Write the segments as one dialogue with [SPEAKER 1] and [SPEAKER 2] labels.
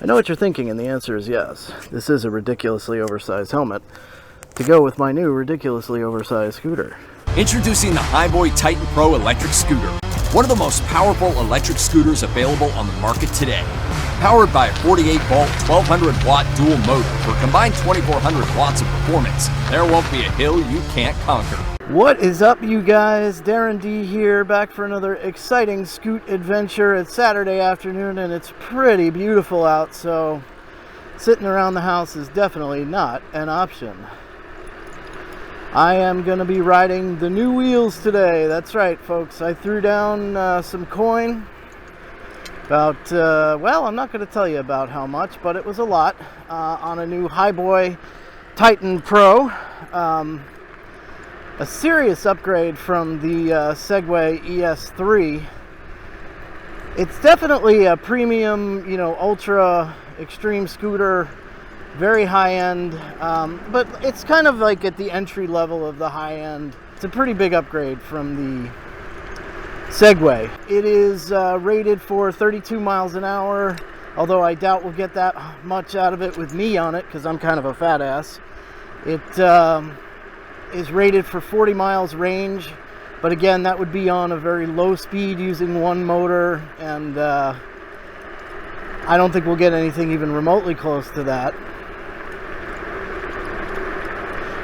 [SPEAKER 1] I know what you're thinking, and the answer is yes. This is a ridiculously oversized helmet to go with my new ridiculously oversized scooter.
[SPEAKER 2] Introducing the Hiboy Titan Pro electric scooter, one of the most powerful electric scooters available on the market today. Powered by a 48-volt, 1200-watt dual motor for a combined 2400 watts of performance, there won't be a hill you can't conquer.
[SPEAKER 1] What is up, you guys? Darren D here, back for another exciting scoot adventure. It's Saturday afternoon and it's pretty beautiful out, so sitting around the house is definitely not an option. I am going to be riding the new wheels today. That's right, folks. I threw down some coin. About, well, I'm not going to tell you about how much, but it was a lot, on a new Hiboy Titan Pro. A serious upgrade from the Segway ES3. It's definitely a premium, ultra extreme scooter, very high end, but it's kind of like at the entry level of the high end. It's a pretty big upgrade from the Segway. It is rated for 32 miles an hour, although I doubt we'll get that much out of it with me on it because I'm kind of a fat ass. It is rated for 40 miles range, but again, that would be on a very low speed using one motor, and I don't think we'll get anything even remotely close to that.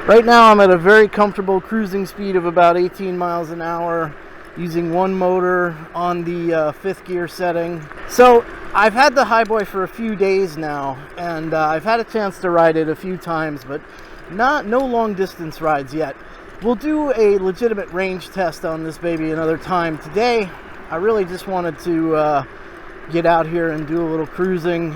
[SPEAKER 1] Right now I'm at a very comfortable cruising speed of about 18 miles an hour using one motor on the fifth gear setting. So I've had the Hiboy for a few days now, and I've had a chance to ride it a few times, but no long distance rides yet. We'll do a legitimate range test on this baby another time. Today I really just wanted to get out here and do a little cruising.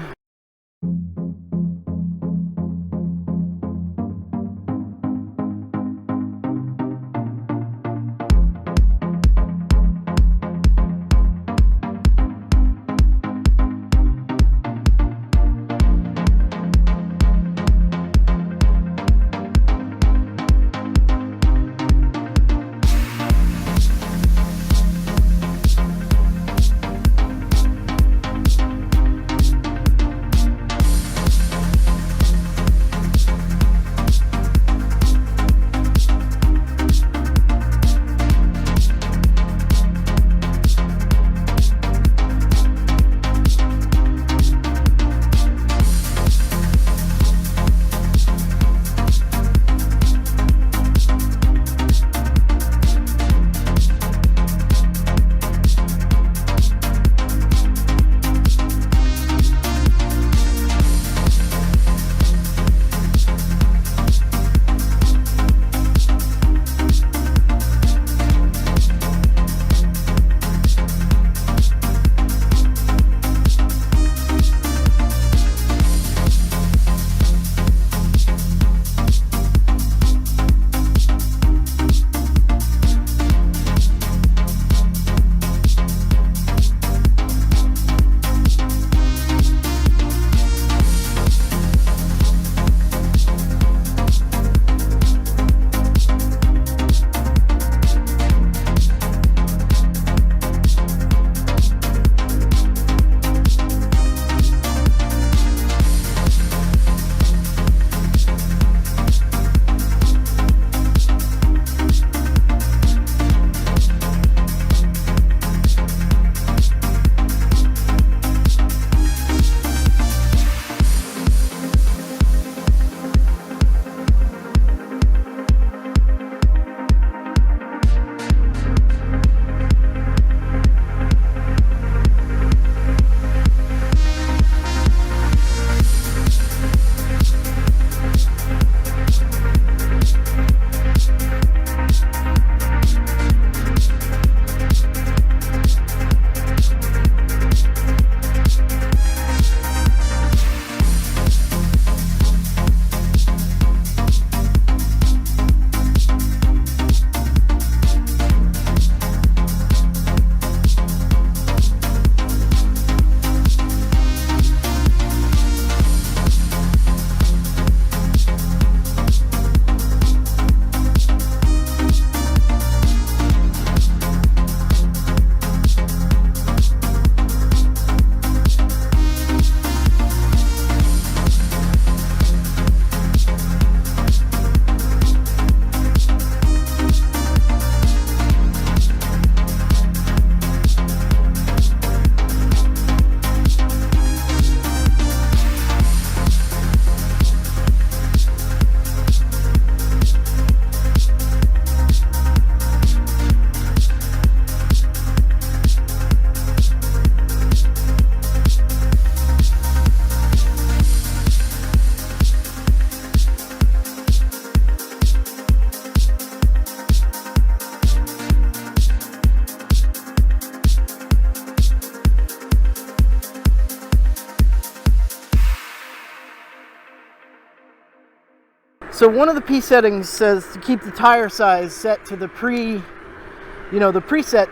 [SPEAKER 1] So one of the P settings says to keep the tire size set to the preset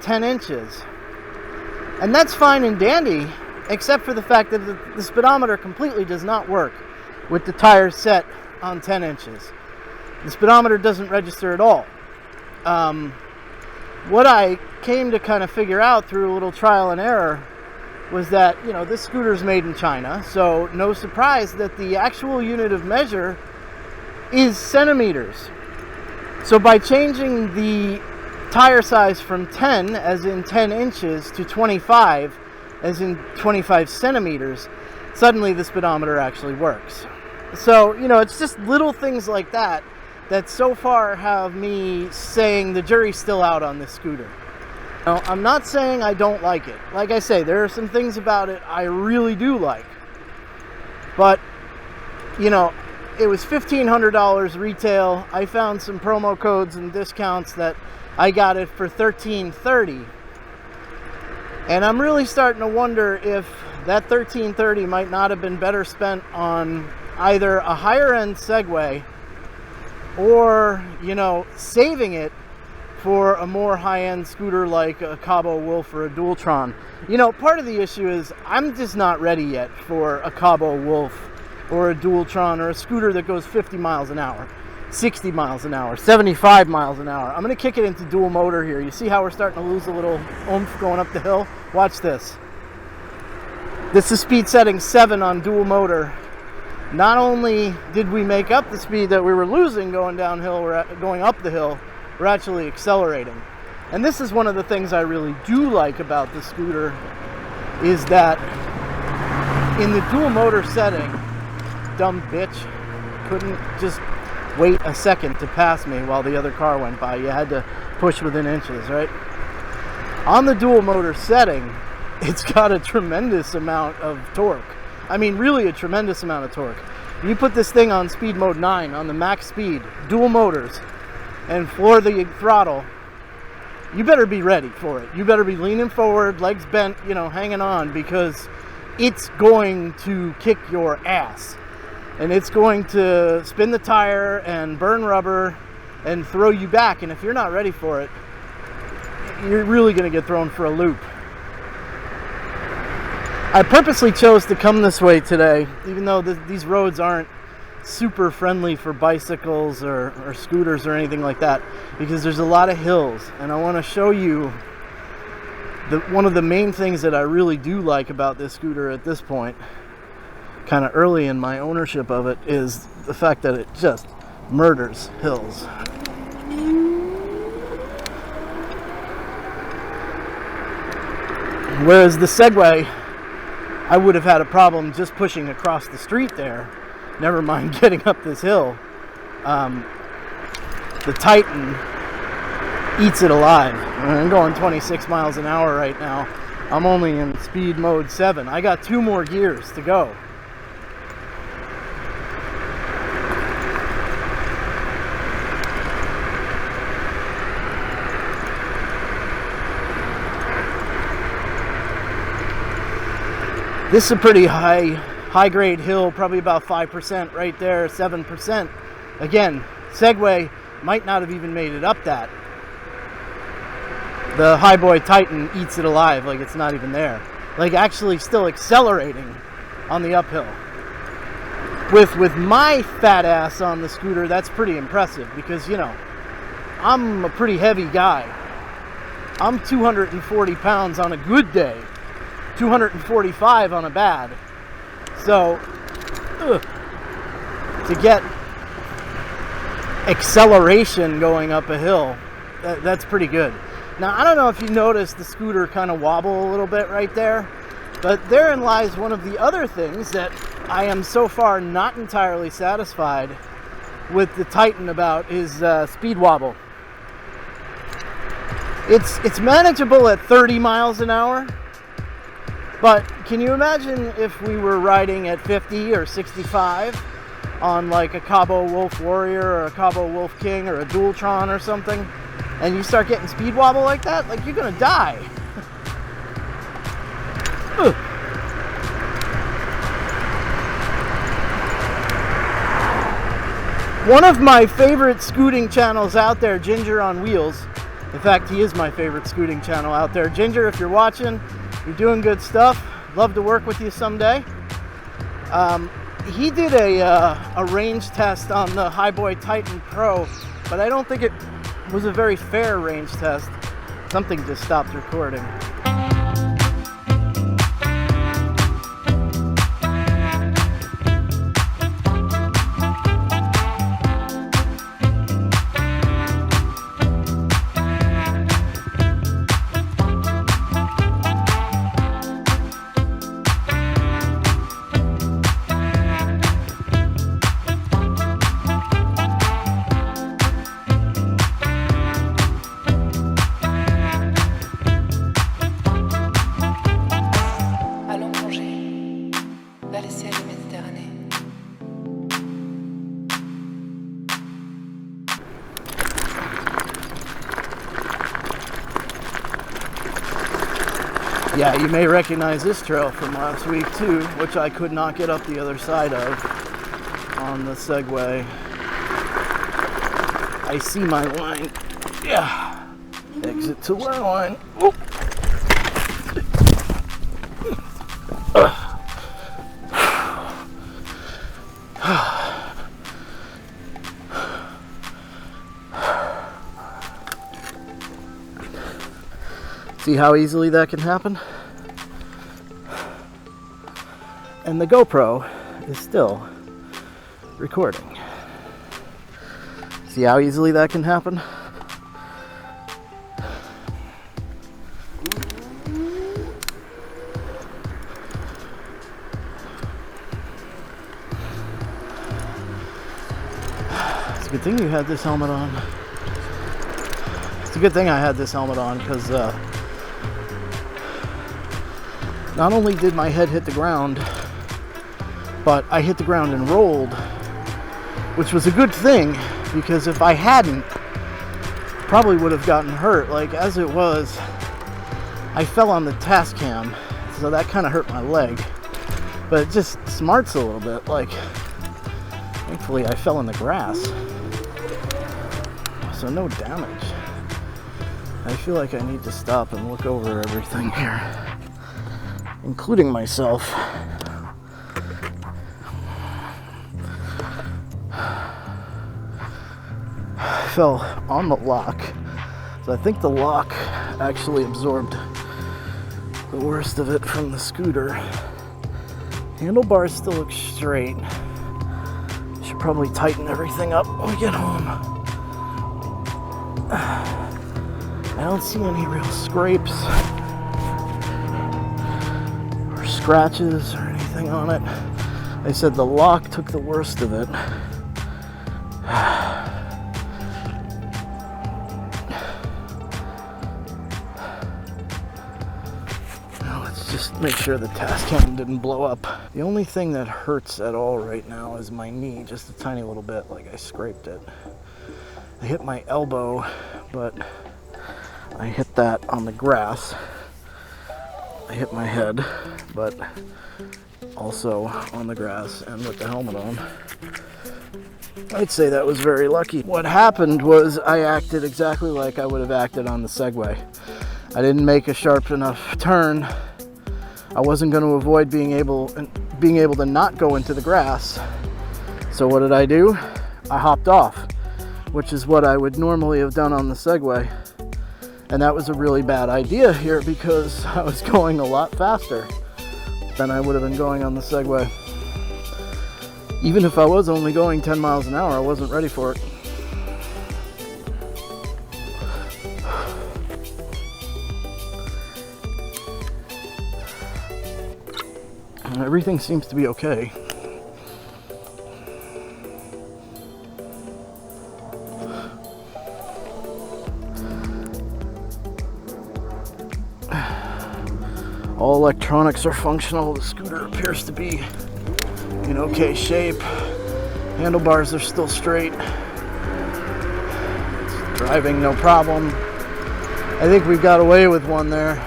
[SPEAKER 1] 10 inches. And that's fine and dandy, except for the fact that the speedometer completely does not work with the tires set on 10 inches. The speedometer doesn't register at all. What I came to kind of figure out through a little trial and error was that, this scooter is made in China, so no surprise that the actual unit of measure is centimeters. So by changing the tire size from 10, as in 10 inches, to 25, as in 25 centimeters, suddenly the speedometer actually works. So, it's just little things like that that so far have me saying the jury's still out on this scooter. Now, I'm not saying I don't like it. Like I say, there are some things about it I really do like. But, it was $1,500 retail. I found some promo codes and discounts that I got it for $1,330. And I'm really starting to wonder if that $1,330 might not have been better spent on either a higher end Segway or, saving it for a more high-end scooter like a Cabo Wolf or a Dualtron. Part of the issue is I'm just not ready yet for a Cabo Wolf or a Dualtron or a scooter that goes 50 miles an hour, 60 miles an hour, 75 miles an hour. I'm going to kick it into dual motor here. You see how we're starting to lose a little oomph going up the hill? Watch this. This is speed setting 7 on dual motor. Not only did we make up the speed that we were losing going downhill, going up the hill, we're actually accelerating. And this is one of the things I really do like about the scooter, is that in the dual motor setting, dumb bitch couldn't just wait a second to pass me while the other car went by. You had to push within inches, right? On the dual motor setting, it's got a tremendous amount of torque. I mean, really a tremendous amount of torque. You put this thing on speed mode 9 on the max speed, dual motors, and floor the throttle, you better be ready for it. You better be leaning forward, legs bent, hanging on, because it's going to kick your ass. And it's going to spin the tire and burn rubber and throw you back. And if you're not ready for it, you're really going to get thrown for a loop. I purposely chose to come this way today, even though these roads aren't super friendly for bicycles or scooters or anything like that, because there's a lot of hills. And I want to show you one of the main things that I really do like about this scooter at this point, kind of early in my ownership of it, is the fact that it just murders hills. Whereas the Segway, I would have had a problem just pushing across the street there, never mind getting up this hill. The Titan eats it alive. I'm going 26 miles an hour right now. I'm only in speed mode 7. I got 2 more gears to go. This is a pretty high grade hill, probably about 5% right there, 7%. Again, Segway might not have even made it up that. The Hiboy Titan eats it alive like it's not even there. Like actually still accelerating on the uphill. With my fat ass on the scooter, that's pretty impressive because, I'm a pretty heavy guy. I'm 240 pounds on a good day. 245 on a bad. So to get acceleration going up a hill, that's pretty good. Now I don't know if you noticed the scooter kind of wobble a little bit right there, but therein lies one of the other things that I am so far not entirely satisfied with the Titan about, is speed wobble. It's manageable at 30 miles an hour. But can you imagine if we were riding at 50 or 65 on like a Cabo Wolf Warrior or a Cabo Wolf King or a Dualtron or something, and you start getting speed wobble like that? Like, you're gonna die. One of my favorite scooting channels out there, Ginger on Wheels. In fact, he is my favorite scooting channel out there. Ginger, if you're watching, you're doing good stuff. Love to work with you someday. He did a range test on the Hiboy Titan Pro, but I don't think it was a very fair range test. Something just stopped recording. Yeah, you may recognize this trail from last week too, which I could not get up the other side of on the Segway. I see my line. Yeah. Exit to our line. Oh. See how easily that can happen? And the GoPro is still recording. See how easily that can happen? It's a good thing you had this helmet on. It's a good thing I had this helmet on because not only did my head hit the ground, but I hit the ground and rolled, which was a good thing because if I hadn't, probably would have gotten hurt. Like as it was, I fell on the task cam, so that kind of hurt my leg. But it just smarts a little bit. Like, thankfully I fell in the grass, so no damage. I feel like I need to stop and look over everything here, including myself. I fell on the lock, so I think the lock actually absorbed the worst of it from the scooter. Handlebars still look straight. Should probably tighten everything up when we get home. I don't see any real scrapes or scratches or anything on it. They said the lock took the worst of it. Now let's just make sure the task cam didn't blow up. The only thing that hurts at all right now is my knee, just a tiny little bit, like I scraped it. I hit my elbow, but I hit that on the grass. I hit my head, but also on the grass and with the helmet on. I'd say that was very lucky. What happened was I acted exactly like I would have acted on the Segway. I didn't make a sharp enough turn. I wasn't going to avoid being able to not go into the grass. So what did I do? I hopped off, which is what I would normally have done on the Segway. And that was a really bad idea here because I was going a lot faster than I would have been going on the Segway. Even if I was only going 10 miles an hour, I wasn't ready for it. Everything seems to be okay. All electronics are functional. The scooter appears to be in okay shape. Handlebars are still straight. It's driving no problem. I think we got away with one there.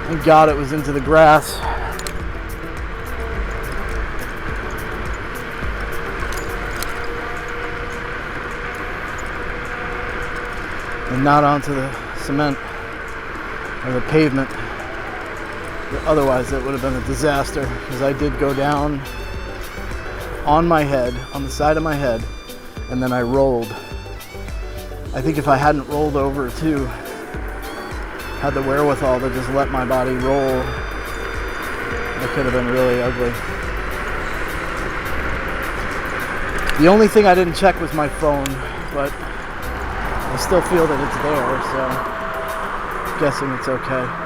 [SPEAKER 1] Thank God it was into the grass. and not onto the cement or the pavement. Otherwise it would have been a disaster, because I did go down on my head, on the side of my head, and then I rolled. I think if I hadn't rolled over too, had the wherewithal to just let my body roll, it could have been really ugly. The only thing I didn't check was my phone, but I still feel that it's there, so I'm guessing it's okay.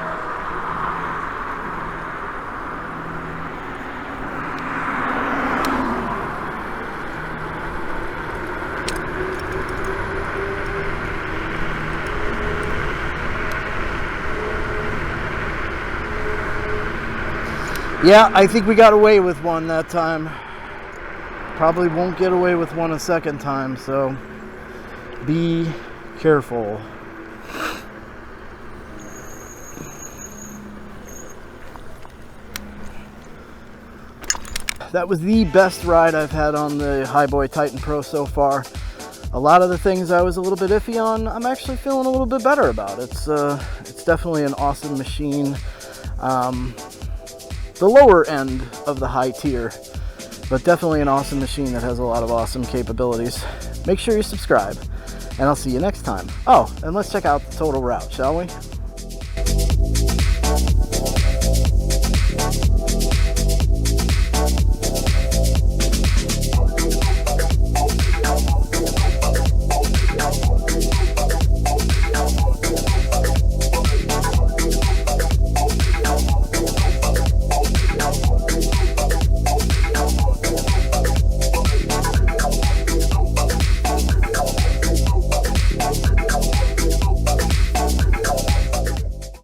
[SPEAKER 1] Yeah, I think we got away with one that time. Probably won't get away with one a second time, so be careful. That was the best ride I've had on the Hiboy Titan Pro so far. A lot of the things I was a little bit iffy on, I'm actually feeling a little bit better about. It's definitely an awesome machine. The lower end of the high tier, but definitely an awesome machine that has a lot of awesome capabilities. Make sure you subscribe, and I'll see you next time. Oh, and let's check out the total route, shall we?